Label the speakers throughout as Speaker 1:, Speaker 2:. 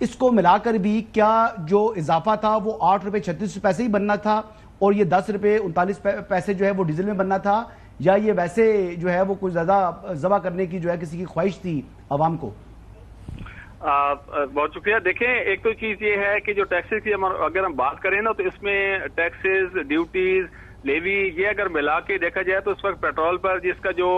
Speaker 1: اس کو ملا کر بھی کیا جو اضافہ تھا وہ 8 روپے 36 پیسے ہی بننا تھا اور یہ 10 روپے 39 پیسے جو ہے وہ ڈیزل میں بننا تھا، یا یہ ویسے جو ہے وہ کچھ زیادہ ذبح کرنے کی جو ہے کسی کی خواہش تھی عوام کو؟
Speaker 2: بہت شکریہ. دیکھیں ایک تو چیز یہ ہے کہ جو ٹیکسز کی اگر ہم بات کریں نا تو اس میں ٹیکسز، ڈیوٹیز، لیوی، یہ اگر ملا کے دیکھا جائے تو اس وقت پیٹرول پر جس کا جو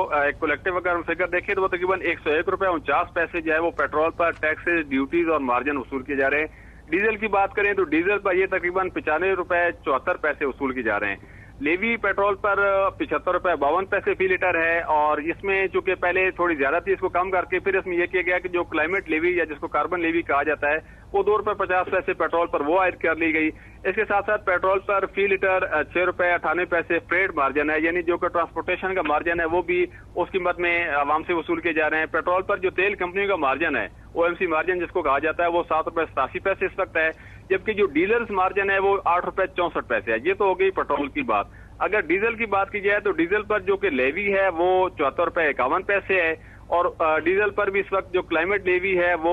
Speaker 2: کولیکٹیو اگر ہم فگر دیکھیں تو وہ تقریباً 101 روپے 49 پیسے جو ہے وہ پیٹرول پر ٹیکسز، ڈیوٹیز اور مارجن وصول کیے جا رہے ہیں. ڈیزل کی بات کریں تو ڈیزل پر یہ تقریباً 95 روپے 74 پیسے وصول کیے جا رہے ہیں. لیوی پیٹرول پر 75 روپے 52 پیسے فی لیٹر ہے، اور اس میں چونکہ پہلے تھوڑی زیادہ تھی اس کو کم کر کے پھر اس میں یہ کیا گیا کہ جو کلائمیٹ لیوی یا جس کو کاربن لیوی کہا جاتا ہے وہ 2 روپے 50 پیسے پیٹرول پر وہ عائد کر لی گئی. اس کے ساتھ ساتھ پیٹرول پر فی لیٹر 6 روپے 98 پیسے فریٹ مارجن ہے، یعنی جو کہ ٹرانسپورٹیشن کا مارجن ہے وہ بھی اس قیمت میں عوام سے وصول کیے جا رہے ہیں. پیٹرول پر جو تیل کمپنیوں کا مارجن ہے OMC مارجن جس کو کہا جاتا ہے وہ 7 روپے 87 پیسے اس وقت ہے، جبکہ جو ڈیلرز مارجن ہے وہ 8 روپے 64 پیسے ہے. یہ تو ہو گئی پیٹرول کی بات. اگر ڈیزل کی بات کی جائے تو ڈیزل پر جو کہ لیوی ہے وہ 74 روپے 51 پیسے ہے، اور ڈیزل پر بھی اس وقت جو کلائمیٹ لیوی ہے وہ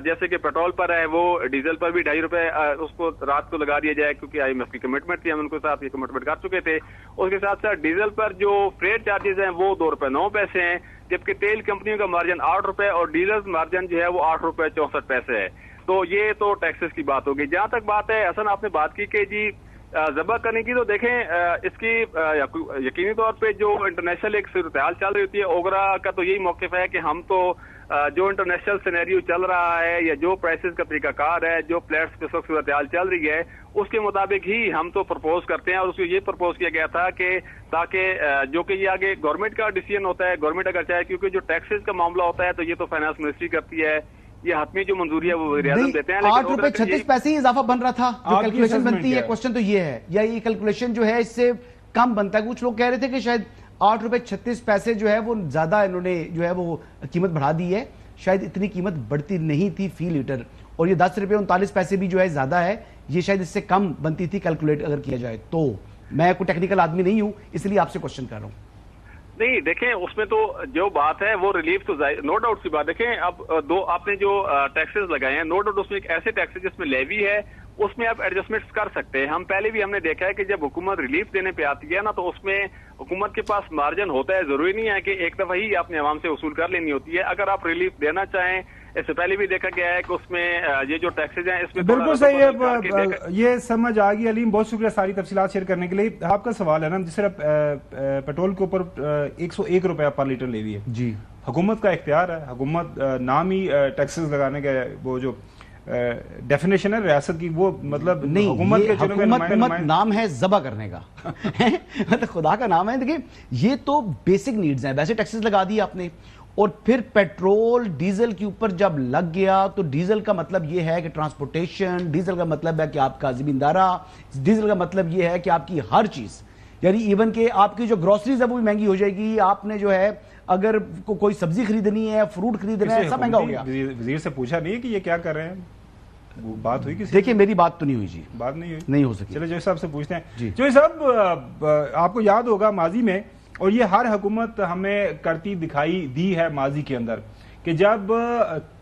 Speaker 2: جیسے کہ پیٹرول پر ہے وہ ڈیزل پر بھی 2.5 روپے اس کو رات کو لگا دیا جائے کیونکہ IMF کی کمٹمنٹ تھی، ہم ان کے ساتھ یہ کمٹمنٹ کر چکے تھے. اس کے ساتھ ساتھ ڈیزل پر جو فریٹ چارجز ہیں وہ 2 روپے 9 پیسے ہیں، جبکہ تیل کمپنیوں کا مارجن 8 روپے اور ڈیلرز مارجن جو ہے وہ 8 روپے 64 پیسے ہے. تو یہ تو ٹیکسز کی بات ہوگی. جہاں تک بات ہے حسن آپ نے بات کی کہ جی ذبح کرنے کی، تو دیکھیں اس کی یقینی طور پہ جو انٹرنیشنل ایک صورتحال چل رہی ہوتی ہے، اوگرا کا تو یہی موقف ہے کہ ہم تو جو انٹرنیشنل سینیریو چل رہا ہے یا جو پرائسز کا طریقہ کار ہے، جو پلیٹس پہ صورتحال چل رہی ہے اس کے مطابق ہی ہم تو پرپوز کرتے ہیں. اور اس کو یہ پرپوز کیا گیا تھا کہ تاکہ جو کہ یہ آگے گورنمنٹ کا ڈیسیژن ہوتا ہے، گورنمنٹ اگر چاہے، کیونکہ جو ٹیکسز کا معاملہ ہوتا ہے تو یہ تو فائنانس منسٹری کرتی ہے، یہ حتمی جو منظوری ہے وہ وزیر اعظم دیتے ہیں.
Speaker 1: 8 روپے 36 پیسے ہی اضافہ بن رہا تھا جو کیلکولیشن بنتی ہے. کوشچن تو یہ ہے یا یہ کیلکولیشن جو ہے اس سے کم بنتا ہے؟ کچھ لوگ کہہ رہے تھے کہ شاید 8 روپے 36 پیسے جو ہے وہ زیادہ انہوں نے جو ہے وہ قیمت بڑھا دی ہے، شاید اتنی قیمت بڑھتی نہیں تھی فی لیٹر، اور یہ 10 روپے 39 پیسے بھی جو ہے زیادہ ہے، یہ شاید اس سے کم بنتی تھی کیلکولیٹ اگر کیا جائے تو. میں کوئی ٹیکنیکل آدمی نہیں ہوں اس لیے آپ سے کوشچن کر رہا ہوں.
Speaker 2: نہیں دیکھیں اس میں تو جو بات ہے وہ ریلیف تو نو ڈاؤٹ سی بات. دیکھیں اب آپ نے جو ٹیکسز لگائے ہیں، نو ڈاؤٹ اس میں ایک ایسے ٹیکسز جس میں لیوی ہے اس میں آپ ایڈجسٹمنٹس کر سکتے ہیں. ہم پہلے بھی ہم نے دیکھا ہے کہ جب حکومت ریلیف دینے پہ آتی ہے نا تو اس میں حکومت کے پاس مارجن ہوتا ہے، ضروری نہیں ہے کہ ایک دفعہ ہی آپ نے عوام سے وصول کر لینی ہوتی ہے. اگر آپ ریلیف دینا چاہیں، اس سے پہلے بھی دیکھا گیا ہے کہ اس میں یہ جو ٹیکسز ہیں اس میں
Speaker 3: بالکل صحیح ہے، یہ سمجھ آ گئی. علیم بہت شکریہ ساری تفصیلات شیئر کرنے کے لیے. آپ کا سوال ہے نا جس طرح پیٹرول کے اوپر 101 روپے پر لیٹر لیوی ہے، جی حکومت کا اختیار ہے، حکومت نام ہی ٹیکسز لگانے کا وہ جو ڈیفینیشن ہے ریاست کی وہ مطلب
Speaker 1: نہیں، حکومت نام ہے ذبح کرنے کا مطلب خدا کا نام ہے. دیکھیں یہ تو بیسک نیڈز ہیں، ویسے ٹیکسز لگا دی آپ نے، اور پھر پیٹرول ڈیزل کے اوپر جب لگ گیا تو ڈیزل کا مطلب یہ ہے کہ ٹرانسپورٹیشن، ڈیزل کا مطلب ہے کہ آپ کا زمیندارہ، ڈیزل کا مطلب یہ ہے کہ آپ کی ہر چیز، یعنی ایون کہ آپ کی جو گروسریز ہے وہ بھی مہنگی ہو جائے گی. آپ نے جو ہے اگر کوئی سبزی خریدنی ہے، فروٹ خریدنا ہے، سب مہنگا ہو گیا.
Speaker 3: وزیر سے پوچھا نہیں کہ یہ کیا کر رہے ہیں؟ بات ہوئی کسی؟
Speaker 1: دیکھیں میری بات تو نہیں ہوئی جی،
Speaker 3: بات نہیں ہوئی،
Speaker 1: نہیں ہو سکی.
Speaker 3: چلو جوئی صاحب سے پوچھتے ہیں. جوئی صاحب آپ کو یاد ہوگا ماضی میں، اور یہ ہر حکومت ہمیں کرتی دکھائی دی ہے ماضی کے اندر، کہ جب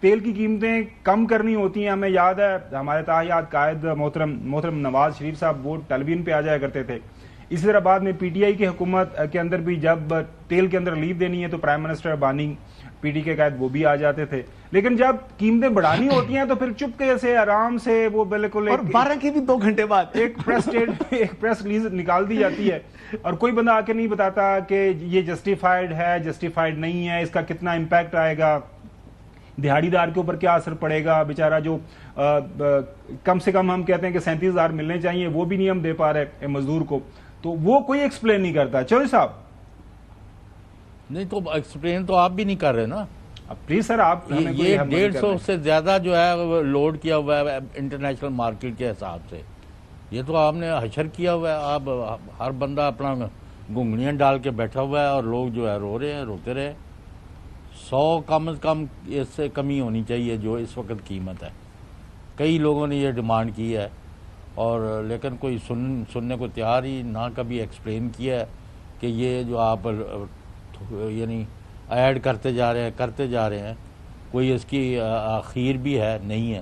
Speaker 3: تیل کی قیمتیں کم کرنی ہوتی ہیں، ہمیں یاد ہے ہمارے تاحیات قائد محترم نواز شریف صاحب وہ ٹیلیویژن پہ آ جایا کرتے تھے. اسی طرح بعد میں PTI کی حکومت کے اندر بھی جب تیل کے اندر ریلیف دینی ہے تو پرائم منسٹر بانی PD کے قائد وہ بھی آ جاتے تھے. لیکن جب قیمتیں بڑھانی ہوتی ہیں تو پھر چپکے سے آرام سے وہ بالکل،
Speaker 1: اور 12 کے بھی 2 گھنٹے بعد
Speaker 3: ایک پریس ریلیز نکال دی جاتی ہے، اور کوئی بندہ آ کے نہیں بتاتا کہ یہ جسٹیفائیڈ ہے، جسٹیفائیڈ نہیں ہے، اس کا کتنا امپیکٹ آئے گا، دہاڑی دار کے اوپر کیا اثر پڑے گا. بیچارہ جو کم سے کم ہم کہتے ہیں کہ 37,000 ملنے چاہیے وہ بھی نہیں ہم دے پا رہے مزدور کو، تو وہ کوئی ایکسپلین نہیں کرتا. چوہدری صاحب
Speaker 4: نہیں تو ایکسپلین تو آپ بھی نہیں کر رہے نا.
Speaker 3: اب پلیز سر آپ،
Speaker 4: یہ 150 سے زیادہ جو ہے لوڈ کیا ہوا ہے انٹرنیشنل مارکیٹ کے حساب سے، یہ تو آپ نے حشر کیا ہوا ہے. آپ ہر بندہ اپنا گھنگڑیاں ڈال کے بیٹھا ہوا ہے اور لوگ جو ہے رو رہے ہیں، روتے رہے. 100 کم از کم اس سے کمی ہونی چاہیے جو اس وقت قیمت ہے. کئی لوگوں نے یہ ڈیمانڈ کی ہے، اور لیکن کوئی سننے کو تیار ہی نہ کبھی ایکسپلین کیا ہے کہ یہ جو آپ یعنی ایڈ کرتے جا رہے ہیں، کوئی اس کی آخیر بھی ہے نہیں ہے.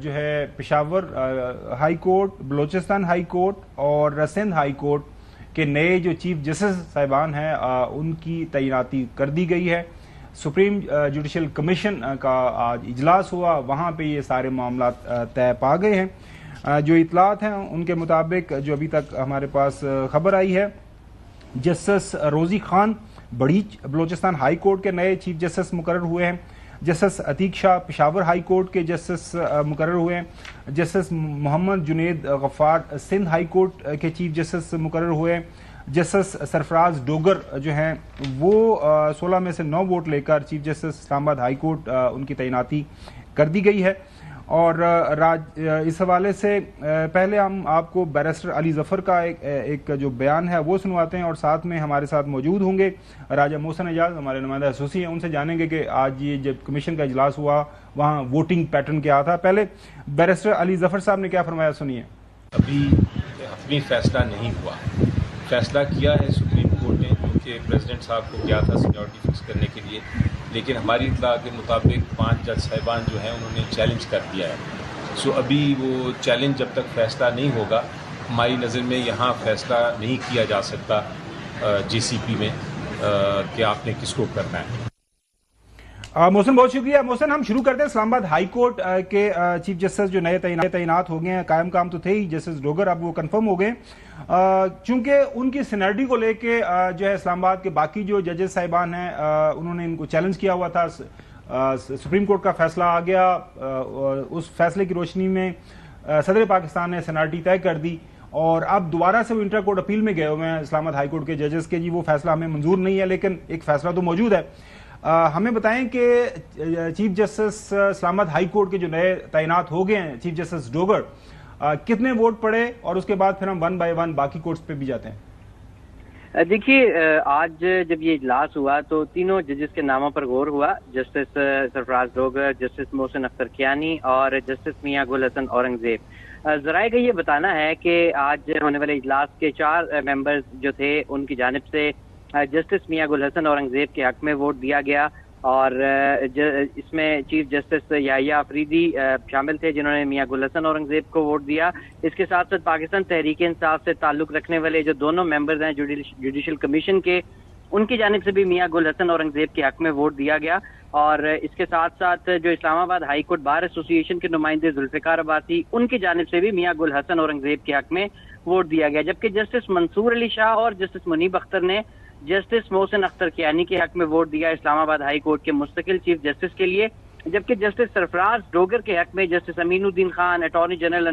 Speaker 3: جو ہے Peshawar high court, Balochistan high court اور سندھ ہائی کورٹ کے نئے جو چیف جسٹس صاحبان ہیں ان کی تعیناتی کر دی گئی ہے۔ سپریم جوڈیشل کمیشن کا آج اجلاس ہوا، وہاں پہ یہ سارے معاملات طے پا گئے ہیں۔ جو اطلاعات ہیں ان کے مطابق جو ابھی تک ہمارے پاس خبر آئی ہے، جسٹس روزی خان بڑیچ بلوچستان ہائی کورٹ کے نئے چیف جسٹس مقرر ہوئے ہیں، جسٹس عتیق شاہ پشاور ہائی کورٹ کے جسٹس مقرر ہوئے ہیں، جسٹس محمد جنید غفار سندھ ہائی کورٹ کے چیف جسٹس مقرر ہوئے ہیں، جسٹس سرفراز ڈوگر جو ہیں وہ 16 میں سے 9 ووٹ لے کر چیف جسٹس اسلام آباد ہائی کورٹ ان کی تعیناتی کر دی گئی ہے۔ اور اس حوالے سے پہلے ہم آپ کو بیرسٹر علی ظفر کا ایک جو بیان ہے وہ سنواتے ہیں، اور ساتھ میں ہمارے ساتھ موجود ہوں گے راجہ محسن اعجاز، ہمارے نمائندہ خصوصی ہیں، ان سے جانیں گے کہ آج یہ جب کمیشن کا اجلاس ہوا وہاں ووٹنگ پیٹرن کیا تھا۔ پہلے بیرسٹر علی ظفر صاحب نے کیا فرمایا، سنیے۔
Speaker 5: ابھی حتمی فیصلہ نہیں ہوا، فیصلہ کیا ہے سپریم کورٹ نے، کیونکہ پریزیڈنٹ صاحب کو کیا تھا سینیورٹی فکس کرنے کے لیے، لیکن ہماری اطلاع کے مطابق 5 جج صاحبان جو ہیں انہوں نے چیلنج کر دیا ہے۔ ابھی وہ چیلنج جب تک فیصلہ نہیں ہوگا، ہماری نظر میں یہاں فیصلہ نہیں کیا جا سکتا جے سی پی میں کہ آپ نے کس کو کرنا ہے۔
Speaker 3: محسن بہت شکریہ۔ محسن، ہم شروع کرتے ہیں اسلام آباد ہائی کورٹ کے چیف جسٹس جو نئے تعینات ہو گئے ہیں، قائم کام تو تھے ہی جسٹس ڈوگر، اب وہ کنفرم ہو گئے، چونکہ ان کی سینیئرٹی کو لے کے جو ہے اسلام آباد کے باقی جو ججز صاحبان ہیں انہوں نے ان کو چیلنج کیا ہوا تھا۔ سپریم کورٹ کا فیصلہ آ گیا، اس فیصلے کی روشنی میں صدر پاکستان نے سینیئرٹی طے کر دی، اور اب دوبارہ سے وہ انٹر کورٹ اپیل میں گئے ہوئے ہیں اسلام آباد ہائی کورٹ کے ججز کے، جی وہ فیصلہ ہمیں منظور نہیں ہے، لیکن ایک فیصلہ تو موجود ہے۔ ہمیں بتائیں کہ چیف جسٹس اسلام آباد ہائی کورٹ کے جو نئے تعینات ہو گئے ہیں چیف جسٹس ڈوگر، کتنے ووٹ پڑے، اور اس کے بعد پھر ہم 1 بائی 1 باقی کورٹس پہ بھی جاتے ہیں۔
Speaker 6: دیکھیے، آج جب یہ اجلاس ہوا تو تینوں ججز کے ناموں پر غور ہوا، جسٹس سرفراز ڈوگر، جسٹس محسن اختر کیانی اور جسٹس میاں گل حسن اورنگزیب۔ ذرائع کا یہ بتانا ہے کہ آج ہونے والے اجلاس کے 4 ممبرز جو تھے ان کی جانب سے جسٹس میاں گل حسن اورنگزیب کے حق میں ووٹ دیا گیا، اور اس میں چیف جسٹس یحییٰ آفریدی شامل تھے جنہوں نے میاں گل حسن اورنگزیب کو ووٹ دیا۔ اس کے ساتھ ساتھ پاکستان تحریک انصاف سے تعلق رکھنے والے جو دونوں ممبرز ہیں جوڈیشل کمیشن کے، ان کی جانب سے بھی میاں گل حسن اورنگزیب کے حق میں ووٹ دیا گیا، اور اس کے ساتھ ساتھ جو اسلام آباد ہائی کورٹ بار ایسوسی ایشن کے نمائندے ذوالفقار عباسی، ان کی جانب سے بھی میاں گل حسن اورنگزیب کے حق میں ووٹ دیا گیا، جبکہ جسٹس منصور علی شاہ اور جسٹس منیب اختر نے جسٹس محسن اختر کیانی کے حق میں ووٹ دیا اسلام آباد ہائی کورٹ کے مستقل چیف جسٹس کے لیے، جبکہ جسٹس سرفراز ڈوگر کے حق میں جسٹس امین الدین خان، اٹارنی جنرل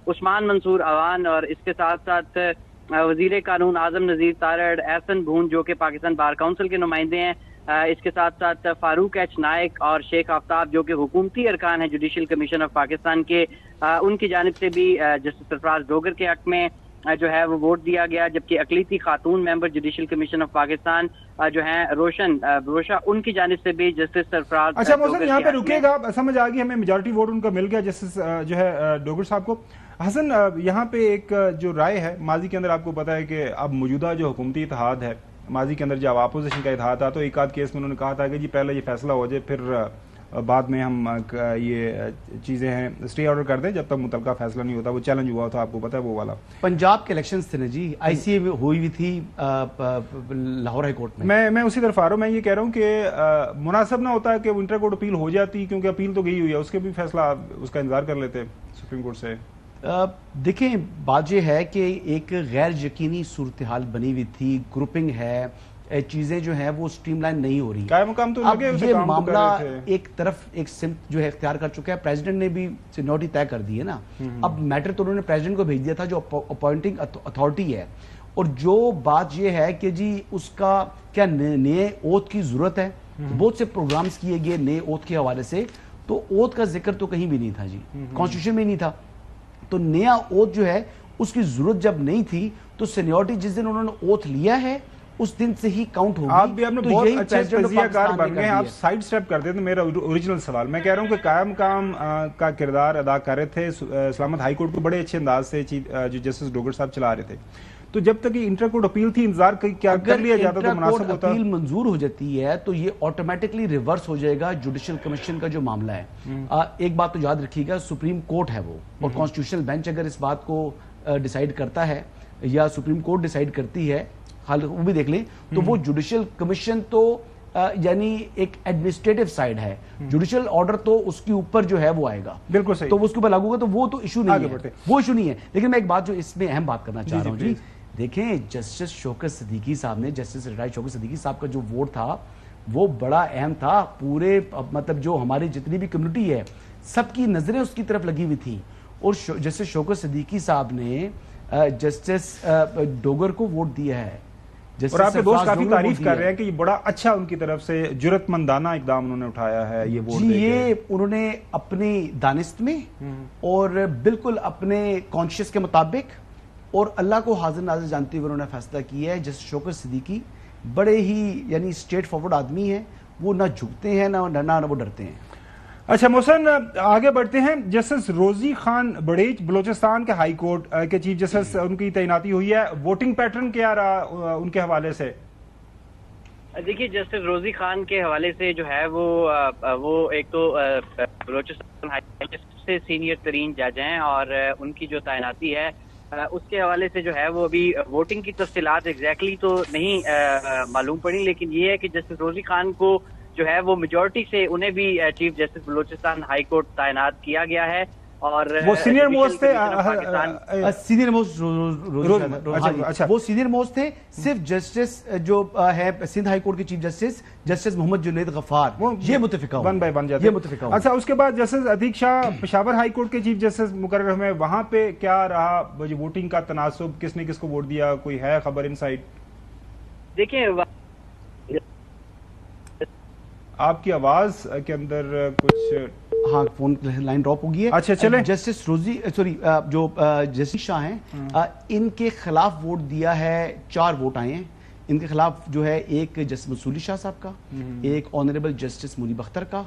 Speaker 6: عثمان منصور اوان، اور اس کے ساتھ ساتھ وزیر قانون اعظم نذیر تارڑ، احسن بھون جو کہ پاکستان بار کونسل کے نمائندے ہیں، اس کے ساتھ ساتھ فاروق ایچ نائک اور شیخ آفتاب جو کہ حکومتی ارکان ہیں جوڈیشل کمیشن آف پاکستان کے، ان کی جانب سے بھی جسٹس سرفراز ڈوگر کے حق میں جو ہے وہ ووٹ دیا گیا، جبکہ اقلیتی خاتون ممبر جوڈیشل کمیشن آف پاکستان جو ہیں روشا، ان کی جانب سے بھی جسٹس سرفراز۔
Speaker 3: اچھا محسن، یہاں پہ رکے گا، سمجھ آ گئی ہمیں، میجارٹی ووٹ ان کا مل گیا جسٹس جو ہے ڈوگر صاحب کو۔ حسن، یہاں پہ ایک جو رائے ہے، ماضی کے اندر آپ کو پتا ہے کہ اب موجودہ جو حکومتی اتحاد ہے، ماضی کے اندر جب اپوزیشن کا اتحاد تھا تو ایک آدھ کیس میں انہوں نے کہا تھا کہ جی پہلے یہ فیصلہ ہو جائے، پھر بعد میں ہم یہ چیزیں ہیں اسٹے آرڈر کر دیں جب تک متعلقہ فیصلہ نہیں ہوتا۔ وہ چیلنج ہوا تھا، آپ کو پتا ہے وہ والا
Speaker 1: پنجاب کے الیکشنز تھے نا جی، آئی سی اے ہوئی ہوئی تھی لاہور ہائی کورٹ میں۔
Speaker 3: میں اسی طرف آ رہا ہوں، میں یہ کہہ رہا ہوں کہ مناسب نہ ہوتا ہے کہ انٹر کورٹ اپیل ہو جاتی، کیونکہ اپیل تو گئی ہوئی ہے، اس کے بھی فیصلہ اس کا انتظار کر لیتے سپریم کورٹ سے۔
Speaker 1: دیکھیں، بات یہ ہے کہ ایک غیر یقینی صورتحال بنی ہوئی تھی، گروپنگ ہے، چیزیں جو ہیں وہ سٹریم لائن نہیں ہو رہی۔
Speaker 3: قائم مقام تو لگے
Speaker 1: یہ معاملہ ایک طرف ایک سمت جو ہے اختیار کر چکا ہے، پریزیڈنٹ نے بھی سینیورٹی طے کر دی ہے نا، اب میٹر تو انہوں نے پریزیڈنٹ کو بھیج دیا تھا جو اپوائنٹنگ اتھارٹی ہے، اور جو بات یہ ہے کہ جی اس کا کیا نئے اوتھ کی ضرورت ہے، بہت سے پروگرامز کیے گئے نئے اوتھ کے حوالے سے، تو اوتھ کا ذکر تو کہیں بھی نہیں تھا جی، کانسٹیٹیوشن میں نہیں تھا، تو نیا اوتھ جو ہے اس کی ضرورت جب نہیں تھی تو سینیورٹی جس دن انہوں نے اوتھ لیا ہے اس دن سے ہی کاؤنٹ ہوگی۔
Speaker 3: آپ بھی اپنے بہت اچھے تجزیہ کار بن گئے، آپ سائیڈ سٹیپ کر دیتے میرا اوریجنل سوال۔ میں کہہ رہا ہوں کہ قائم مقام کا کردار ادا کر رہے تھے، اسلام آباد ہائی کورٹ کو بڑے اچھے انداز سے جو جسٹس ڈوگر صاحب چلا رہے تھے، تو جب تک یہ انٹر کورٹ اپیل تھی انتظار کیا کر لیا جاتا تو مناسب ہوتا؟
Speaker 1: اپیل منظور ہو جاتی ہے تو یہ آٹومیٹکلی ریورس ہو جائے گا جوڈیشل کمیشن کا جو معاملہ ہے. ایک بات تو یاد رکھیے گا، سپریم کورٹ ہے وہ، اور کانسٹیٹیوشنل بینچ اگر اس بات کو ڈیسائیڈ کرتا ہے یا سپریم کورٹ ڈیسائیڈ کرتی ہے، وہ بھی دیکھ لیں، تو وہ جوڈیشل کمیشن تو یعنی ایک ایڈمنسٹریٹو سائیڈ ہے، جوڈیشل آرڈر تو اس کے اوپر جو ہے وہ آئے گا،
Speaker 3: بالکل صحیح،
Speaker 1: تو اس کے اوپر لاگو ہوگا، تو وہ تو ایشو نہیں ہے، وہ ایشو نہیں ہے. لیکن میں ایک بات جو اس میں اہم بات کرنا چاہ رہا ہوں جی، دیکھیں جسٹس شوکت صدیقی صاحب نے، جسٹس ریٹائرڈ شوکت صدیقی صاحب کا جو ووٹ تھا وہ بڑا اہم تھا. پورے مطلب جو ہماری جتنی بھی کمیونٹی ہے سب کی نظریں اس کی طرف لگی ہوئی تھیں، اور جسٹس شوکت صدیقی صاحب نے جسٹس ڈوگر کو ووٹ دیا ہے.
Speaker 3: اور آپ کے دوست کافی تعریف کر رہے ہیں کہ یہ بڑا اچھا ان کی طرف سے جرأت مندانہ اقدام انہوں نے اٹھایا ہے یہ ووٹ دے کے.
Speaker 1: یہ انہوں نے اپنی دانست میں اور بالکل اپنے کانشیس کے مطابق اور اللہ کو حاضر ناظر جانتے ہوئے انہوں نے فیصلہ کیا ہے. جسٹس شوکت صدیقی بڑے ہی یعنی اسٹریٹ فارورڈ آدمی ہیں، وہ نہ جھکتے ہیں نہ وہ ڈرتے ہیں.
Speaker 3: اچھا محسن، آگے بڑھتے ہیں. جسٹس روزی خان بڑیچ بلوچستان کے ہائی کورٹ کے چیف جسٹس، ان کی تعیناتی ہوئی ہے. ووٹنگ پیٹرن کیا رہا ان کے حوالے سے؟
Speaker 6: دیکھیے جسٹس روزی خان کے حوالے سے جو ہے وہ ایک تو بلوچستان ہائی کورٹ سے سینئر ترین جج ہیں، اور ان کی جو تعیناتی ہے اس کے حوالے سے جو ہے وہ ابھی ووٹنگ کی تفصیلات ایگزیکٹلی تو نہیں معلوم پڑی، لیکن یہ ہے کہ جسٹس روزی خان کو جو ہے وہ میجورٹی سے انہیں بھی chief justice Balochistan high court تعینات کیا گیا ہے. اور
Speaker 3: وہ سینئر موسٹ تھے،
Speaker 1: سینئر موسٹ وہ سینئر موسٹ تھے. صرف جسٹس جو ہے سندھ ہائی کورٹ کے چیف جسٹس، جسٹس محمد جنید غفار، یہ متفقہ
Speaker 3: ون بائی ون جاتے ہیں. اچھا، اس کے بعد جسٹس ادھیک شاہ پشاور ہائی کورٹ کے چیف جسٹس مقرر ہوئے، وہاں پہ کیا رہا ووٹنگ کا تناسب، کس نے کس کو ووٹ دیا، کوئی ہے خبر انسائٹ؟
Speaker 6: دیکھیں
Speaker 3: آپ کی آواز کے اندر کچھ،
Speaker 1: ہاں فون لائن ڈراپ ہو گئی ہے.
Speaker 3: اچھا چلیں.
Speaker 1: جسٹس روزی جو جسٹس شاہ ہیں، ان کے خلاف ووٹ دیا ہے، 4 ووٹ آئے ہیں ان کے خلاف، جو ہے ایک جسٹس منصوری شاہ صاحب کا، ایک آنریبل جسٹس منیب اختر کا،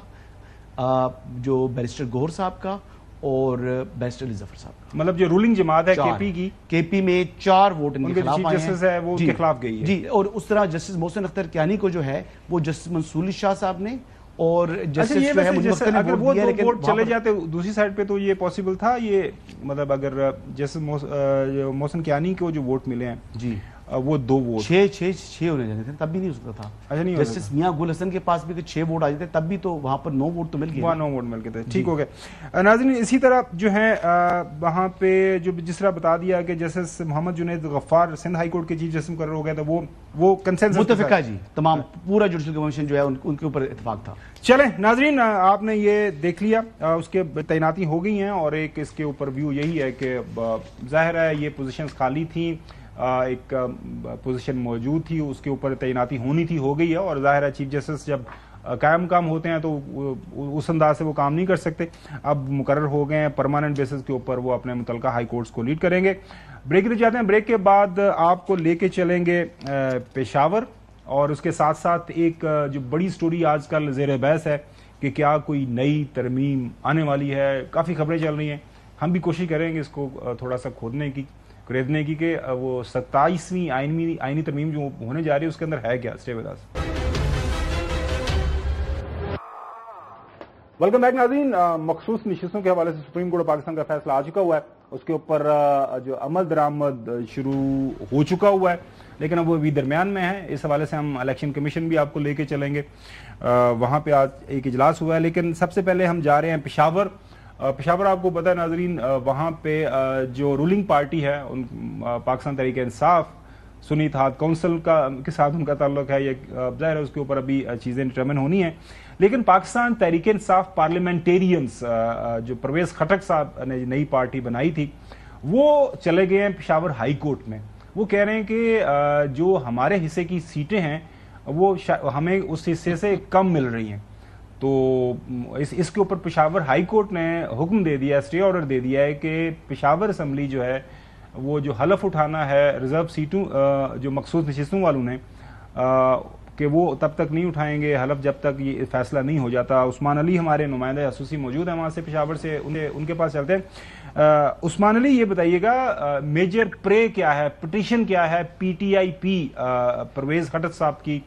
Speaker 1: جو بیرسٹر گوہر صاحب کا، اور بیرسٹر علی ظفر صاحب کا.
Speaker 3: مطلب جو رولنگ جماعت ہے کے پی میں 4 ووٹ ان کے خلاف آئے ہیں،
Speaker 1: وہ ان کے خلاف گئی ہے جی. اور اس طرح جسٹس محسن اختر کیانی کو جو ہے وہ جسٹس منصوری شاح صاحب نے، اور جسٹس
Speaker 3: اگر وہ 2 ووٹ چلے جاتے دوسری سائڈ پہ تو یہ پاسبل تھا، یہ مطلب اگر جسٹس محسن کیانی کو جو ووٹ ملے ہیں جی وہ 2 ووٹ
Speaker 1: 6 ہونے جاتے تھے، تب بھی نہیں ہو سکتا تھا.
Speaker 3: اچھا نہیں،
Speaker 1: جسٹس میاں گل حسن کے پاس بھی 6 ووٹ آ جاتے تب بھی تو وہاں پر 9 ووٹ تو مل گئے،
Speaker 3: 9 ووٹ مل گئے تھے. ٹھیک ہو گئے. ناظرین اسی طرح جو ہے وہاں پہ جو جس طرح بتا دیا کہ جسٹس محمد جنید غفار سندھ ہائی کورٹ کے چیف جسٹس مقرر ہو گئے تھے، وہ کنسنسس
Speaker 1: متفقہ جی، تمام پورا جوڈیشل کمیشن جو ہے ان کے اوپر اتفاق تھا.
Speaker 3: چلیں ناظرین، آپ نے یہ دیکھ لیا، اس کے تعیناتی ہو گئی ہیں، اور ایک اس کے اوپر ویو یہی ہے کہ ظاہر ہے یہ پوزیشنز خالی تھیں، ایک پوزیشن موجود تھی، اس کے اوپر تعیناتی ہونی تھی، ہو گئی ہے. اور ظاہر ہے چیف جسٹس جب قائم مقام ہوتے ہیں تو اس انداز سے وہ کام نہیں کر سکتے. اب مقرر ہو گئے ہیں پرماننٹ بیسس کے اوپر، وہ اپنے متعلقہ ہائی کورٹس کو لیڈ کریں گے. بریک لے جاتے ہیں، بریک کے بعد آپ کو لے کے چلیں گے پشاور، اور اس کے ساتھ ساتھ ایک جو بڑی سٹوری آج کل زیر بحث ہے کہ کیا کوئی نئی ترمیم آنے والی ہے. کافی خبریں چل رہی ہیں، ہم بھی کوشش کریں گے اس کو تھوڑا سا کھودنے کی، خریدنے کی، کہ وہ 27ویں آئینی ترمیم جو ہونے جا رہی ہے اس کے اندر ہے کیا. Stay with us. Welcome back ناظرین. مخصوص نشستوں کے حوالے سے سپریم کورٹ آف پاکستان کا فیصلہ آ چکا ہوا ہے، اس کے اوپر جو عمل درآمد شروع ہو چکا ہوا ہے، لیکن اب وہ بھی درمیان میں ہے. اس حوالے سے ہم الیکشن کمیشن بھی آپ کو لے کے چلیں گے، وہاں پہ آج ایک اجلاس ہوا ہے. لیکن سب سے پہلے ہم جا رہے ہیں پشاور. پشاور آپ کو پتہ ہے ناظرین، وہاں پہ جو رولنگ پارٹی ہے پاکستان تحریک انصاف، سنی اتحاد کونسل کے ساتھ ان کا تعلق ہے. یہ ظاہر ہے اس کے اوپر ابھی چیزیں ڈٹرمن ہونی ہیں. لیکن پاکستان تحریک انصاف پارلیمنٹیرینز، جو پرویز خٹک صاحب نے نئی پارٹی بنائی تھی، وہ چلے گئے ہیں پشاور ہائی کورٹ میں. وہ کہہ رہے ہیں کہ جو ہمارے حصے کی سیٹیں ہیں وہ ہمیں اس حصے سے کم مل رہی ہیں. تو اس کے اوپر پشاور ہائی کورٹ نے حکم دے دیا، اسٹے آرڈر دے دیا ہے کہ پشاور اسمبلی جو ہے وہ جو حلف اٹھانا ہے ریزرو سیٹوں جو مخصوص نشستوں والوں نے، کہ وہ تب تک نہیں اٹھائیں گے حلف جب تک یہ فیصلہ نہیں ہو جاتا. عثمان علی ہمارے نمائندہ خصوصی موجود ہیں وہاں سے پشاور سے, ان کے پاس چلتے ہیں. عثمان علی, یہ بتائیے گا میجر پرے کیا ہے, پٹیشن کیا ہے پی ٹی آئی پی پرویز خٹک صاحب کی,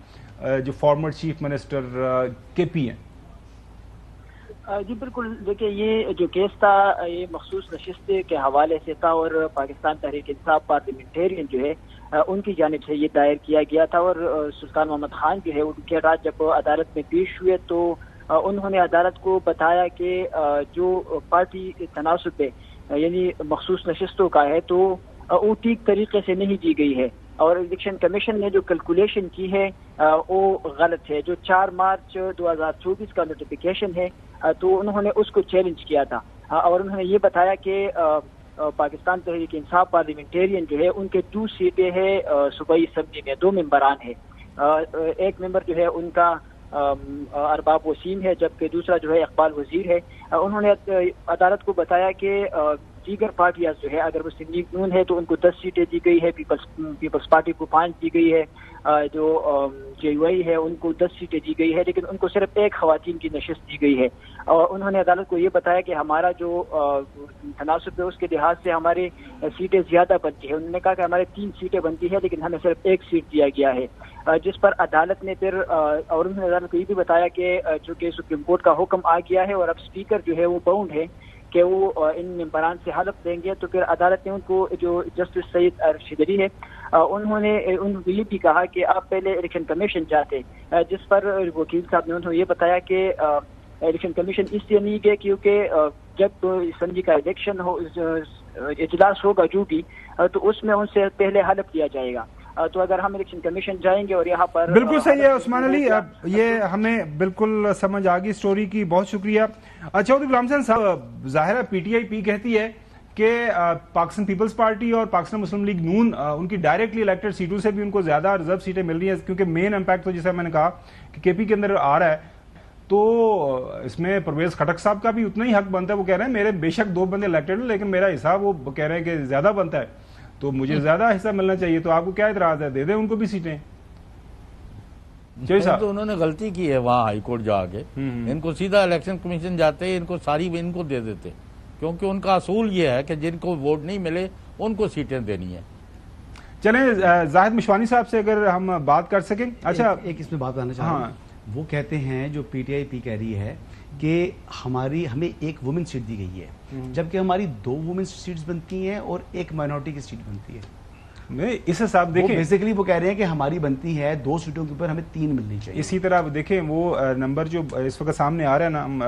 Speaker 3: جو فارمر چیف منسٹر کے پی ہیں؟
Speaker 7: جی بالکل, دیکھیں یہ جو کیس تھا یہ مخصوص نشست کے حوالے سے تھا اور پاکستان تحریک انصاف پارلیمنٹیرین جو ہے ان کی جانب سے یہ دائر کیا گیا تھا. اور سلطان محمد خان جو ہے ان کے رات جب عدالت میں پیش ہوئے تو انہوں نے عدالت کو بتایا کہ جو پارٹی تناسب ہے یعنی مخصوص نشستوں کا ہے تو وہ ٹھیک طریقے سے نہیں دی گئی ہے, اور الیکشن کمیشن نے جو کیلکولیشن کی ہے وہ غلط ہے. جو 4 مارچ 2024 کا نوٹیفیکیشن ہے تو انہوں نے اس کو چیلنج کیا تھا, اور انہوں نے یہ بتایا کہ پاکستان تحریک انصاف پارلیمنٹیرین جو ہے ان کے 2 سیٹیں ہیں صوبائی اسمبلی میں, 2 ممبران ہیں. ایک ممبر جو ہے ان کا ارباب وسیم ہے جبکہ دوسرا جو ہے اقبال وزیر ہے. انہوں نے عدالت کو بتایا کہ دیگر پارٹیاں جو ہے اگر وہ سندھ نون ہے تو ان کو 10 سیٹیں دی گئی ہے, پیپلز پارٹی کو 5 دی گئی ہے, جو جے یو آئی ہے ان کو 10 سیٹیں دی گئی ہے, لیکن ان کو صرف 1 خواتین کی نشست دی گئی ہے. اور انہوں نے عدالت کو یہ بتایا کہ ہمارا جو تناسب ہے اس کے لحاظ سے ہماری سیٹیں زیادہ بنتی ہے. انہوں نے کہا کہ ہمارے 3 سیٹیں بنتی ہے لیکن ہمیں صرف 1 سیٹ دیا گیا ہے, جس پر عدالت نے پھر اور انہوں نے عدالت کو یہ بھی بتایا کہ چونکہ سپریم کورٹ کا حکم آ گیا ہے اور اب اسپیکر جو ہے وہ باؤنڈ ہے کہ وہ ان ممبران سے حلف دیں گے, تو پھر عدالت نے ان کو جو جسٹس سعید ارشد علی ہے انہوں نے یہ بھی کہا کہ آپ پہلے الیکشن کمیشن جاتے, جس پر وکیل صاحب نے انہوں نے یہ بتایا کہ الیکشن کمیشن اس لیے نہیں گئے کیونکہ جب اسمبلی کا الیکشن ہو اجلاس ہوگا جو بھی تو اس میں ان سے پہلے حلف لیا جائے گا. تو اگر ہم الیکشن کمیشن جائیں گے اور یہاں پر
Speaker 3: بالکل صحیح ہے عثمان علی, یہ ہمیں بالکل سمجھ آ گئی سٹوری کی, بہت شکریہ. اچھا غلام حسین صاحب, ظاہر ہے پی ٹی آئی پی کہتی ہے کہ پاکستان پیپلز پارٹی اور پاکستان مسلم لیگ نون ان کی ڈائریکٹلی الیکٹڈ سیٹوں سے بھی ان کو زیادہ ریزرو سیٹیں مل رہی ہیں, کیونکہ مین امپیکٹ تو جیسے میں نے کہا کہ کے پی کے اندر آ رہا ہے, تو اس میں پرویز خٹک صاحب کا بھی اتنا ہی حق بنتا ہے. وہ کہہ رہے ہیں میرے بے شک 2 بندے الیکٹڈ ہیں لیکن میرا حصہ وہ کہہ رہے ہیں کہ زیادہ بنتا ہے, تو مجھے زیادہ حصہ ملنا چاہیے. تو آپ کو کیا اعتراض ہے, دے دیں ان کو بھی سیٹیں؟
Speaker 4: تو انہوں نے غلطی کی ہے وہاں ہائی کورٹ جا کے, ان کو سیدھا الیکشن کمیشن جاتے ان کو ساری ان کو دے دیتے, کیونکہ ان کا اصول یہ ہے کہ جن کو ووٹ نہیں ملے ان کو سیٹیں دینی ہیں.
Speaker 3: چلیں زاہد مشوانی صاحب سے اگر ہم بات کر سکیں. اچھا
Speaker 1: ایک اس میں بات کرنا چاہ رہا ہوں, وہ کہتے ہیں جو پی ٹی آئی پی کہہ رہی ہے کہ ہمیں 1 وومن سیٹ دی گئی ہے جبکہ ہماری 2 وومن سیٹس بنتی ہیں اور 1 مائنورٹی کی سیٹ بنتی ہے.
Speaker 3: اس حساب دیکھیں
Speaker 1: بیسیکلی وہ کہہ رہے ہیں کہ ہماری بنتی ہے 2 سیٹوں کے اوپر ہمیں 3 ملنی چاہیے.
Speaker 3: اسی طرح دیکھیں وہ نمبر جو اس وقت سامنے آ رہا ہے نا, ہم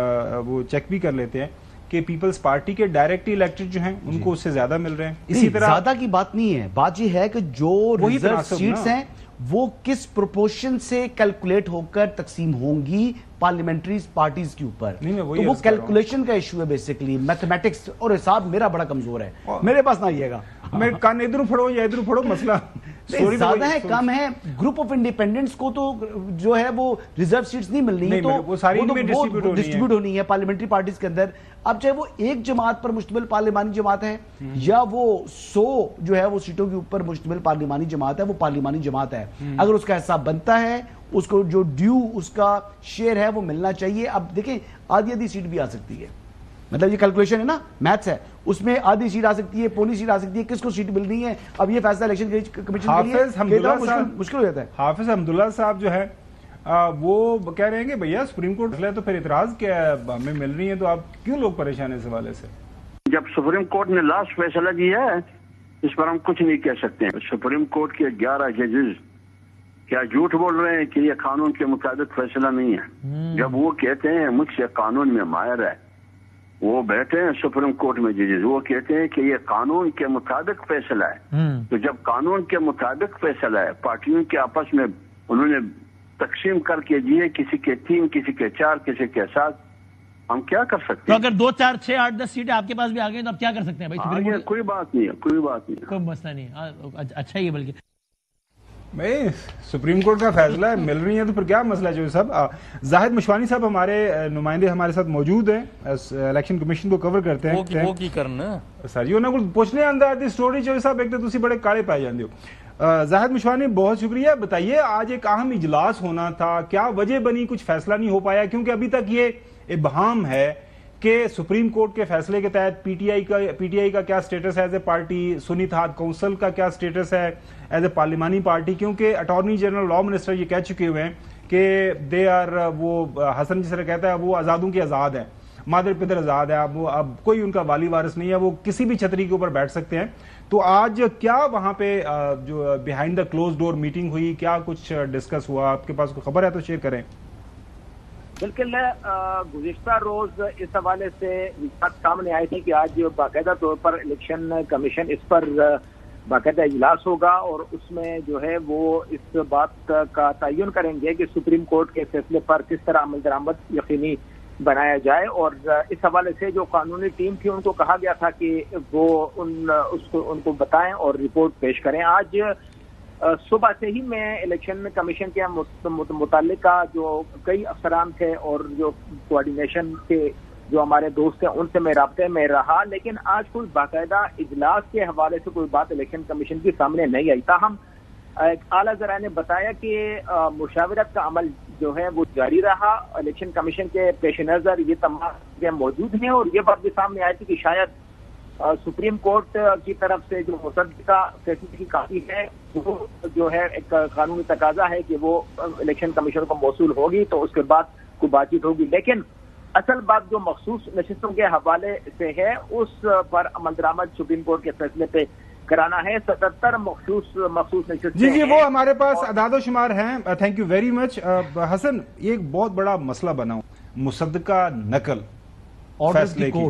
Speaker 3: وہ چیک بھی کر لیتے ہیں کہ پیپلز پارٹی کے ڈائریکٹلی الیکٹڈ جو ہیں ان کو اس سے زیادہ مل رہے ہیں. اسی طرح
Speaker 1: زیادہ کی بات نہیں ہے, بات یہ ہے کہ جو ریزرو سیٹس ہیں وہ کس پروپورشن سے کیلکولیٹ ہو کر تقسیم ہوں گی پارلیمنٹری پارٹیز کے اوپر, تو وہ کیلکولیشن کا ایشو ہے بیسیکلی. میتھمیٹکس اور حساب میرا بڑا کمزور ہے, میرے پاس نہ آئیے گا,
Speaker 3: میں کان ادھر پھڑو یا ادھر پھڑو, مسئلہ
Speaker 1: زیادہ ہے کم ہے. گروپ آف انڈیپینڈنٹس کو تو جو ہے وہ ریزرو سیٹس نہیں ملنی, تو وہ ڈسٹریبیوٹ ہونی ہے پارلیمنٹری پارٹیز کے اندر. اب چاہے وہ ایک جماعت پر مشتمل پارلیمانی جماعت ہے یا وہ 100 جو ہے وہ سیٹوں کے اوپر مشتمل پارلیمانی جماعت ہے, وہ پارلیمانی جماعت ہے. اگر اس کا حصہ بنتا ہے اس کو جو ڈیو اس کا شیئر ہے وہ ملنا چاہیے. اب دیکھیں آدھی سیٹ بھی آ سکتی ہے, مطلب یہ کیلکولیشن ہے نا, میتھس ہے, اس میں آدھی سیٹ آ سکتی ہے, پونی سیٹ آ سکتی ہے, کس کو سیٹ مل رہی ہے. اب یہ فیصلہ الیکشن کمیشن کے لیے مشکل ہو جاتا ہے.
Speaker 3: حافظ حمداللہ صاحب جو ہے وہ کہہ رہے ہیں کہ بھیا سپریم کورٹ ہے تو پھر اعتراض کیا ہے, ہمیں مل رہی ہے تو آپ کیوں لوگ پریشان ہیں اس حوالے سے؟
Speaker 8: جب سپریم کورٹ نے لاسٹ فیصلہ دیا ہے اس پر ہم کچھ نہیں کہہ سکتے ہیں. سپریم کورٹ کے 11 ججز کیا جھوٹ بول رہے ہیں کہ یہ قانون کے مطابق فیصلہ نہیں ہے؟ جب وہ کہتے ہیں مجھ سے قانون میں ماہر ہے, وہ بیٹھے ہیں سپریم کورٹ میں ججز, وہ کہتے ہیں کہ یہ قانون کے مطابق فیصلہ ہے. تو جب قانون کے مطابق فیصلہ ہے, پارٹیوں کے آپس میں انہوں نے تقسیم کر کے دیے, کسی کے 3, کسی کے 4, کسی کے 7, ہم کیا کر سکتے ہیں؟
Speaker 9: تو اگر 2, 4, 6, 8, 10 سیٹیں آپ کے پاس بھی آ گئی تو آپ کیا کر سکتے ہیں بھائی؟
Speaker 8: کوئی بات نہیں ہے, کوئی بات نہیں,
Speaker 9: کوئی مسئلہ نہیں. اچھا ہی ہے بلکہ
Speaker 3: بھائی سپریم کورٹ کا فیصلہ ہے, مل رہی ہے تو پھر کیا مسئلہ ہے جو صاحب. زاہد مشوانی صاحب ہمارے نمائندے ہمارے ساتھ موجود ہیں, الیکشن کمیشن کو کور کرتے ہیں.
Speaker 4: وہ کی کرنا
Speaker 3: سر جی انہوں نے پوچھنے اندر آتی سٹوری جو صاحب ایک تو تسی بڑے کالے پائے جاندے ہو. زاہد مشوانی بہت شکریہ. بتائیے آج ایک اہم اجلاس ہونا تھا, کیا وجہ بنی کچھ فیصلہ نہیں ہو پایا؟ کیونکہ ابھی تک یہ ابہام ہے کہ سپریم کورٹ کے فیصلے کے تحت پی ٹی آئی کا کیا سٹیٹس ہے ایز اے پارٹی, سنی اتحاد کونسل کا کیا سٹیٹس ہے ایز اے پارلیمانی پارٹی, کیونکہ اٹارنی جنرل لا منسٹر یہ کہہ چکے ہوئے ہیں کہ دے آر, وہ حسن جس طرح کہتا ہے وہ آزادوں کی آزاد ہے, مادر پدر آزاد ہے, اب کوئی ان کا والی وارث نہیں ہے, وہ کسی بھی چھتری کے اوپر بیٹھ سکتے ہیں. تو آج کیا وہاں پہ جو behind the closed door meeting ہوئی, کیا کچھ ڈسکس ہوا؟ آپ کے پاس کوئی خبر ہے تو شیئر کریں.
Speaker 7: بالکل, گزشتہ روز اس حوالے سے بات سامنے آئی تھی کہ آج باقاعدہ طور پر الیکشن کمیشن اس پر باقاعدہ اجلاس ہوگا اور اس میں جو ہے وہ اس بات کا تعین کریں گے کہ سپریم کورٹ کے فیصلے پر کس طرح عمل درآمد یقینی بنایا جائے. اور اس حوالے سے جو قانونی ٹیم تھی ان کو کہا گیا تھا کہ وہ ان کو بتائیں اور رپورٹ پیش کریں. آج صبح سے ہی میں الیکشن کمیشن کے متعلقہ جو کئی افسران تھے اور جو کوآرڈینیشن کے جو ہمارے دوست ہیں ان سے میں رابطے میں رہا, لیکن آج کوئی باقاعدہ اجلاس کے حوالے سے کوئی بات الیکشن کمیشن کے سامنے نہیں آئی. تاہم اعلیٰ ذرائع نے بتایا کہ مشاورت کا عمل جو ہے وہ جاری رہا. الیکشن کمیشن کے پیش نظر یہ تمام موجود ہیں اور یہ بات بھی سامنے آئی تھی کہ شاید سپریم کورٹ کی طرف سے جو مصدقہ فیصلے کی کاپی ہے وہ جو ہے ایک قانونی تقاضا ہے کہ وہ الیکشن کمیشن کو موصول ہوگی تو اس کے بعد کوئی بات چیت ہوگی. لیکن اصل بات جو مخصوص نشستوں کے حوالے سے ہے اس پر عمل درآمد سپریم کورٹ کے فیصلے پہ کرانا ہے. 77 مخصوص نشستیں
Speaker 3: جی وہ ہمارے پاس اعداد و شمار ہیں. Thank you very much. Hassan, یہ ایک بہت بڑا مسئلہ بنا مصدقہ نقل فیصلے کی,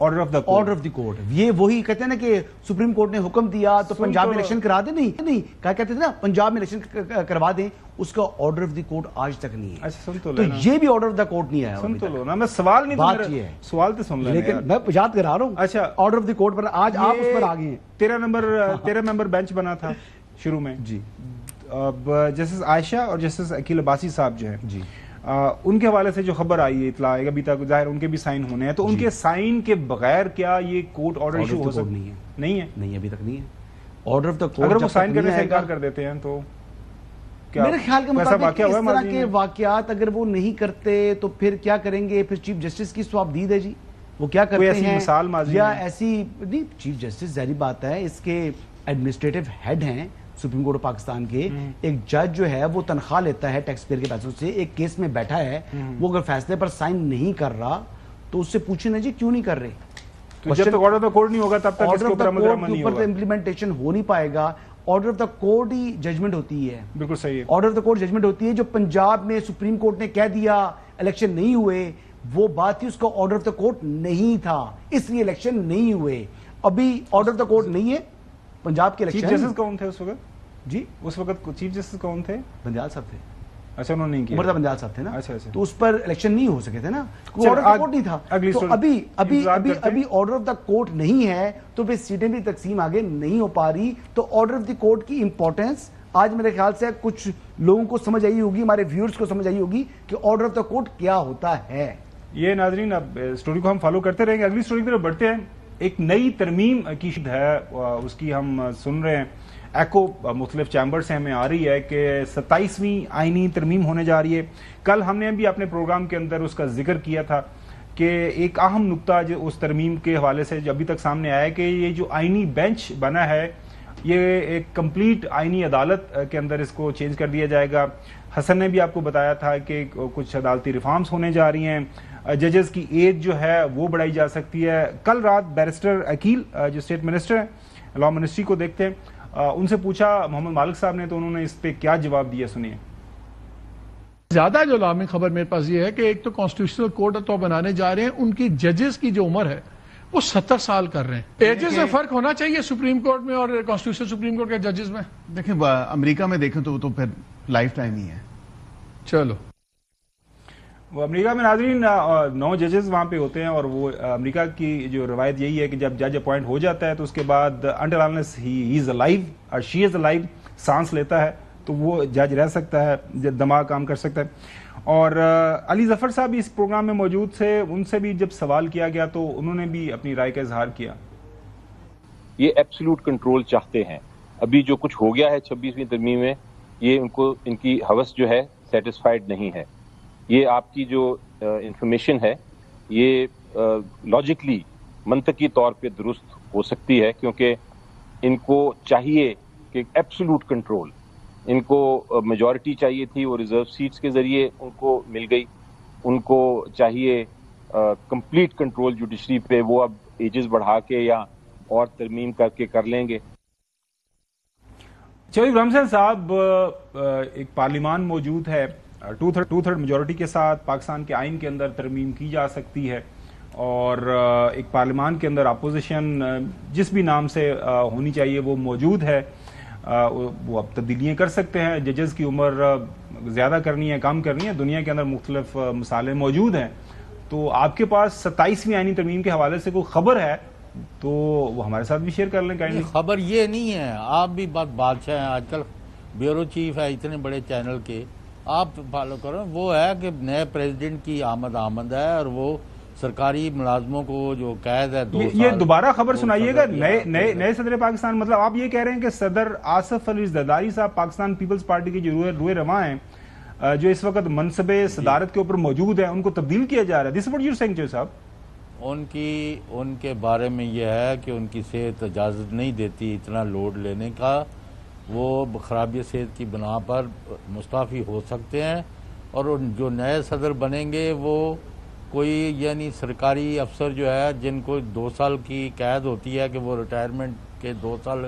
Speaker 3: آرڈر آف دی کورٹ.
Speaker 1: یہ وہی کہتے ہیں نا کہ سپریم کورٹ نے حکم دیا تو پنجاب میں الیکشن کرا دیں. نہیں کیا کہتے تھے نا, پنجاب میں الیکشن کروا دیں, اس کا آرڈر آف دی کورٹ آج تک نہیں ہے. تو یہ بھی آرڈر آف دا کورٹ نہیں آیا.
Speaker 3: سن تو لو نا, میں سوال نہیں, بات یہ ہے سوال تو سن لیں,
Speaker 1: لیکن میں یاد کرا رہا ہوں. اچھا, آرڈر آف دی کورٹ پر آج آپ اس پر آگے ہیں. 13 ممبر بینچ بنا تھا شروع میں جی. اب جسٹس عائشہ اور جسٹس عقیل عباسی صاحب جو ہیں جی, ان کے حوالے سے جو خبر آئی ہے, اطلاع ابھی تک ظاہر ان کے بھی سائن ہونے ہیں, تو ان کے سائن کے بغیر کیا یہ کورٹ آرڈر ایشو ہو سکتا ہے؟ نہیں ابھی تک نہیں ہے. آرڈر آف دا کورٹ اگر وہ سائن کرنے سے انکار کر دیتے ہیں تو میرے خیال کے مطابق اس طرح کے واقعات اگر وہ نہیں کرتے تو پھر کیا کریں گے؟ پھر چیف جسٹس کی سوابدید ہے جی, وہ کیا کرتے ہیں یا ایسی نہیں. چیف جسٹس ظاہری بات ہے اس کے ایڈمنسٹریٹو ہیڈ ہیں سپریم کورٹ پاکستان کے. ایک جج جو ہے وہ تنخواہ لیتا ہے ٹیکس پیئر کے پیسوں سے, ایک کیس میں بیٹھا ہے, وہ اگر فیصلے پر سائن نہیں کر رہا تو اس سے پوچھیں نا جی کیوں نہیں کر رہے. جب تک آرڈر آف دا کورٹ نہیں ہوگا تب تک اس کے اوپر امپلیمنٹیشن ہو نہیں پائے گا. آرڈر آف دا کورٹ ہی ججمنٹ ہوتی ہے. بالکل صحیح ہے, order of the court judgment ہوتی ہے. جو پنجاب میں سپریم کورٹ نے کہہ دیا الیکشن نہیں ہوئے, وہ بات تھی اس کا آرڈر آف دا کورٹ نہیں تھا, اس لیے الیکشن نہیں ہوئے. ابھی آرڈر آف دا کورٹ نہیں ہے پنجاب کے الیکشن. چیف جسٹس کون تھے اس وقت جی؟ اس وقت چیف جسٹس کون تھے؟ بندیال صاحب تھے. اچھا, انہوں نے نہیں کیا, عمر بندیال صاحب تھے نا. اچھا, تو اس پر الیکشن نہیں ہو سکے تھے نا, آرڈر آف دا کورٹ نہیں تھا. تو ابھی آرڈر آف دا کورٹ نہیں ہے تو پھر سیٹیں بھی تقسیم آگے نہیں ہو پا رہی. تو آرڈر آف دی کورٹ کی امپورٹنس آج میرے خیال سے کچھ لوگوں کو سمجھ آئی ہوگی, ہمارے ویورز کو سمجھ آئی ہوگی کہ آرڈر آف دا کورٹ کیا ہوتا ہے. یہ ناظرین اب اسٹوری کو ہم فالو کرتے رہیں گے. اگلی اسٹوری کی طرف بڑھتے ہیں. ایک نئی ترمیم کی شد ہے, اس کی ہم سن رہے ہیں, ایکو مختلف چیمبر سے ہمیں آ رہی ہے کہ 27ویں آئینی ترمیم ہونے جا رہی ہے. کل ہم نے بھی اپنے پروگرام کے اندر اس کا ذکر کیا تھا کہ ایک اہم نقطہ جو اس ترمیم کے حوالے سے جو ابھی تک سامنے آیا ہے کہ یہ جو آئینی بینچ بنا ہے یہ ایک کمپلیٹ آئینی عدالت کے اندر اس کو چینج کر دیا جائے گا. حسن نے بھی آپ کو بتایا تھا کہ کچھ عدالتی ریفارمز ہونے جا رہی ہیں, ججز کی ایج جو ہے وہ بڑھائی جا سکتی ہے. کل رات بیرسٹر عقیل جو اسٹیٹ منسٹر ہیں لا منسٹری کو دیکھتے ہیں, ان سے پوچھا محمد مالک صاحب نے, تو انہوں نے اس پہ کیا جواب دیا, سنیے.
Speaker 10: زیادہ جو الارمنگ خبر میرے پاس یہ ہے کہ ایک تو کانسٹیٹیوشنل کورٹ تو بنانے جا رہے ہیں, ان کی ججز کی جو عمر ہے وہ 70 سال کر رہے ہیں. ایجز میں فرق ہونا چاہیے سپریم کورٹ میں اور کانسٹیٹیوشنل سپریم کورٹ کے ججز میں.
Speaker 11: دیکھیں امریکہ میں دیکھیں تو وہ تو پھر لائف ٹائم ہی ہے.
Speaker 10: چلو,
Speaker 3: وہ امریکہ میں ناظرین 9 ججز وہاں پہ ہوتے ہیں, اور وہ امریکہ کی جو روایت یہی ہے کہ جب جج اپوائنٹ ہو جاتا ہے تو اس کے بعد until unless he is alive اور شی از الائیو, سانس لیتا ہے تو وہ جج رہ سکتا ہے, دماغ کام کر سکتا ہے. اور علی ظفر صاحب اس پروگرام میں موجود تھے, ان سے بھی جب سوال کیا گیا تو انہوں نے بھی اپنی رائے کا اظہار کیا.
Speaker 12: یہ ایبسولوٹ کنٹرول چاہتے ہیں
Speaker 5: ابھی جو کچھ ہو گیا ہے 26ویں ترمیم میں، یہ ان کی ہوس جو ہے سیٹسفائیڈ نہیں ہے. یہ آپ کی جو انفارمیشن ہے یہ لاجکلی منطقی طور پہ درست ہو سکتی ہے، کیونکہ ان کو چاہیے کہ ایبسولوٹ کنٹرول، ان کو میجورٹی چاہیے تھی، وہ ریزرو سیٹس کے ذریعے ان کو مل گئی. ان کو چاہیے کمپلیٹ کنٹرول جوڈیشری پہ، وہ اب ایجز بڑھا کے یا اور ترمیم کر کے کر لیں گے.
Speaker 3: چودھری غلام حسین صاحب، ایک پارلیمان موجود ہے، ٹو تھرڈ میجورٹی کے ساتھ پاکستان کے آئین کے اندر ترمیم کی جا سکتی ہے، اور ایک پارلیمان کے اندر اپوزیشن جس بھی نام سے ہونی چاہیے وہ موجود ہے. وہ اب تبدیلیاں کر سکتے ہیں، ججز کی عمر زیادہ کرنی ہے، کم کرنی ہے، دنیا کے اندر مختلف مثالیں موجود ہیں. تو آپ کے پاس 27ویں آئینی ترمیم کے حوالے سے کوئی خبر ہے تو وہ ہمارے ساتھ بھی شیئر کر لیں.
Speaker 4: خبر یہ نہیں ہے، آپ بھی بادشاہ ہیں، آج کل بیورو چیف ہے اتنے بڑے چینل کے، آپ فالو کرو. وہ ہے کہ نئے پریزیڈنٹ کی آمد ہے، اور وہ سرکاری ملازموں کو جو قید ہے 2 سال.
Speaker 3: یہ دوبارہ خبر سنائیے گا، نئے صدر پاکستان، مطلب آپ یہ کہہ رہے ہیں کہ صدر آصف علی زرداری صاحب پاکستان پیپلز پارٹی کے جو روئے رواں ہیں، جو اس وقت منصب صدارت کے اوپر موجود ہیں، ان کو تبدیل کیا جا رہا ہے. دس واٹ یو سیئنگ صاحب؟
Speaker 4: ان کے بارے میں یہ ہے کہ ان کی صحت اجازت نہیں دیتی اتنا لوڈ لینے کا. وہ خرابی صحت کی بنا پر مستعفی ہو سکتے ہیں، اور جو نئے صدر بنیں گے وہ کوئی یعنی سرکاری افسر جو ہے جن کو 2 سال کی قید ہوتی ہے کہ وہ ریٹائرمنٹ کے 2 سال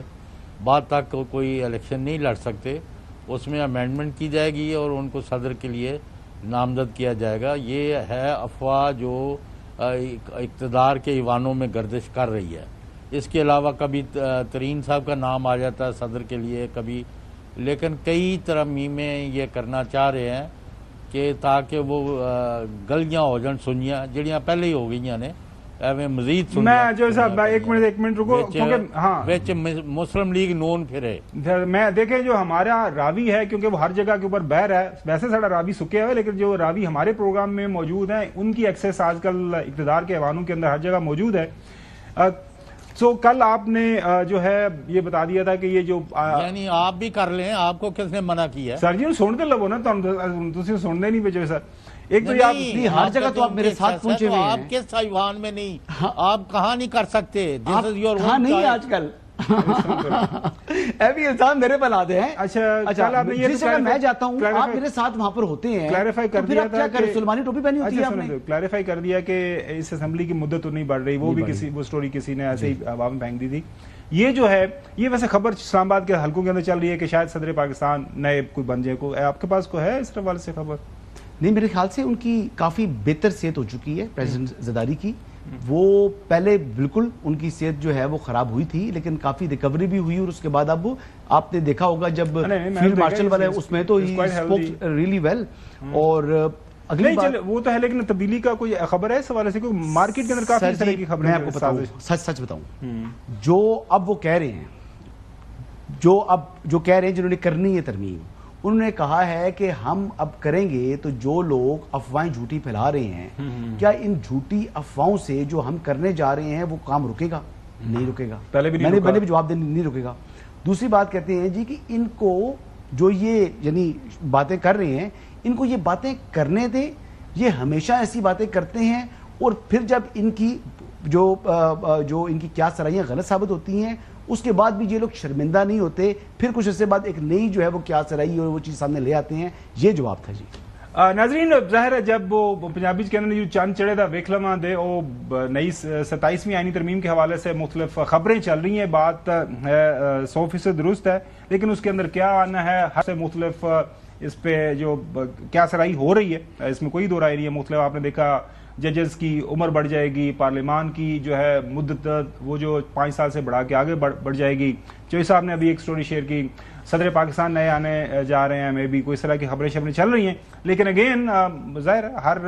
Speaker 4: بعد تک کوئی الیکشن نہیں لڑ سکتے، اس میں امینڈمنٹ کی جائے گی اور ان کو صدر کے لیے نامزد کیا جائے گا. یہ ہے افواہ جو اقتدار کے ایوانوں میں گردش کر رہی ہے. اس کے علاوہ کبھی ترین صاحب کا نام آ جاتا ہے صدر کے لیے کبھی، لیکن کئی ترمیمیں یہ کرنا چاہ رہے ہیں کہ تاکہ وہ گلیاں ہو جان سنیاں جڑیاں پہلے ہی ہو گئی نے ایویں مزید
Speaker 3: میں جو صاحب ایک منٹ رکو،
Speaker 4: کیونکہ مسلم لیگ نون پھرے.
Speaker 3: میں دیکھیں جو ہمارا راوی ہے، کیونکہ وہ ہر جگہ کے اوپر بہر ہے، ویسے ساڑھا راوی سکے ہوئے، لیکن جو راوی ہمارے پروگرام میں موجود ہیں ان کی ایکسیس آج کل اقتدار کے ایوانوں کے اندر ہر جگہ موجود ہے. سو کل آپ نے جو ہے یہ بتا دیا تھا کہ یہ جو
Speaker 4: یعنی آپ بھی کر لیں، آپ کو کس نے منع کیا ہے؟
Speaker 3: سر جی سنتے لگو نا، تم سننے نہیں بچے سر. ایک تو
Speaker 1: ہر جگہ تو آپ میرے ساتھ پہنچے ہوئے ہیں،
Speaker 4: آپ کس ایوان میں نہیں، آپ کہاں نہیں کر سکتے؟
Speaker 1: کہاں نہیں آج کل ایوی الزام میرے پر آتے ہیں.
Speaker 3: اچھا
Speaker 1: جس جگہ میں جاتا ہوں آپ میرے ساتھ وہاں پر ہوتے ہیں،
Speaker 3: کلیریفائی کر دیا تھا کہ
Speaker 1: سلمانی ٹوپی پہنی ہوتی ہے آپ نے،
Speaker 3: کلیریفائی کر دیا کہ اس اسمبلی کی مدت تو نہیں بڑھ رہی، وہ بھی وہ سٹوری کسی نے ایسے ہی ہوا میں پھینک دی تھی. یہ جو ہے یہ ویسے خبر اسلام آباد کے حلقوں کے اندر چل رہی ہے کہ شاید صدر پاکستان نئے کوئی بن جائے. کو آپ کے پاس کوئی ہے اس حوالے سے خبر؟
Speaker 1: نہیں، میرے خیال سے ان کی کافی بہتر صحت ہو چکی ہے پریزیڈنٹ زرداری کی. وہ پہلے بالکل ان کی صحت جو ہے وہ خراب ہوئی تھی، لیکن کافی ریکوری بھی ہوئی، اور اس کے بعد اب آپ نے دیکھا ہوگا جب فیلڈ مارشل والے اس میں تو ریلی ویل. اور اگلی بات
Speaker 3: وہ تو ہے، لیکن تبدیلی کا کوئی خبر ہے اس حوالے سے؟ کوئی مارکیٹ کے اندر کافی اس طرح کی خبریں،
Speaker 1: میں آپ کو بتاؤں سچ بتاؤں، جو اب وہ کہہ رہے ہیں، جو کہہ رہے ہیں جنہوں نے کرنی ہے ترمیم، انہوں نے کہا ہے کہ ہم اب کریں گے تو جو لوگ افواہیں جھوٹی پھیلا رہے ہیں، کیا ان جھوٹی افواہوں سے جو ہم کرنے جا رہے ہیں وہ کام رکے گا؟ نہیں رکے گا. میں نے بھی جواب دینے نہیں رکے گا. دوسری بات کہتے ہیں جی کہ ان کو جو یہ یعنی باتیں کر رہے ہیں، ان کو یہ باتیں کرنے دیں. یہ ہمیشہ ایسی باتیں کرتے ہیں، اور پھر جب ان کی جو ان کی کیا صلاحیتیں غلط ثابت ہوتی ہیں، اس کے بعد بھی یہ لوگ شرمندہ نہیں ہوتے، پھر کچھ عرصے بعد ایک نئی جو ہے وہ کیا صلاحیت اور وہ چیز سامنے لے آتے ہیں. یہ جواب تھا جی.
Speaker 3: ناظرین، ظاہر ہے جب وہ پنجابی کے اندر جو چند چڑھے دا ویکھ لواں دے، وہ نئی 27ویں آئینی ترمیم کے حوالے سے مختلف خبریں چل رہی ہیں. بات ہے 100% درست ہے، لیکن اس کے اندر کیا آنا ہے، ہر سے مختلف اس پہ جو کیا صلاحی ہو رہی ہے، اس میں کوئی دو رائے نہیں ہے. مختلف آپ نے دیکھا ججز کی عمر بڑھ جائے گی، پارلیمان کی جو ہے مدت وہ جو 5 سال سے بڑھا کے آگے بڑھ جائے گی. چوہی صاحب نے ابھی ایک سٹوری شیئر کی، صدر پاکستان نئے آنے جا رہے ہیں، میں بھی کوئی اس طرح کی خبریں چل رہی ہیں. لیکن اگین ظاہر ہر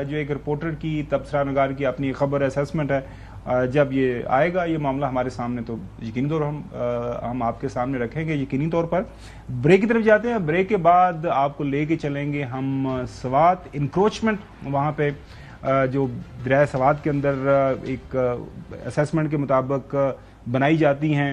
Speaker 3: جو ایک رپورٹر کی، تبصرہ نگار کی اپنی خبر اسیسمنٹ ہے. جب یہ آئے گا یہ معاملہ ہمارے سامنے تو یقینی طور ہم آپ کے سامنے رکھیں گے یقینی طور پر. بریک کی طرف جاتے ہیں، بریک کے بعد آپ کو لے کے چلیں گے ہم سوات انکروچمنٹ، وہاں پہ جو دریائے سوات کے اندر ایک اسیسمنٹ کے مطابق بنائی جاتی ہیں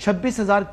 Speaker 1: 26,000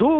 Speaker 12: 2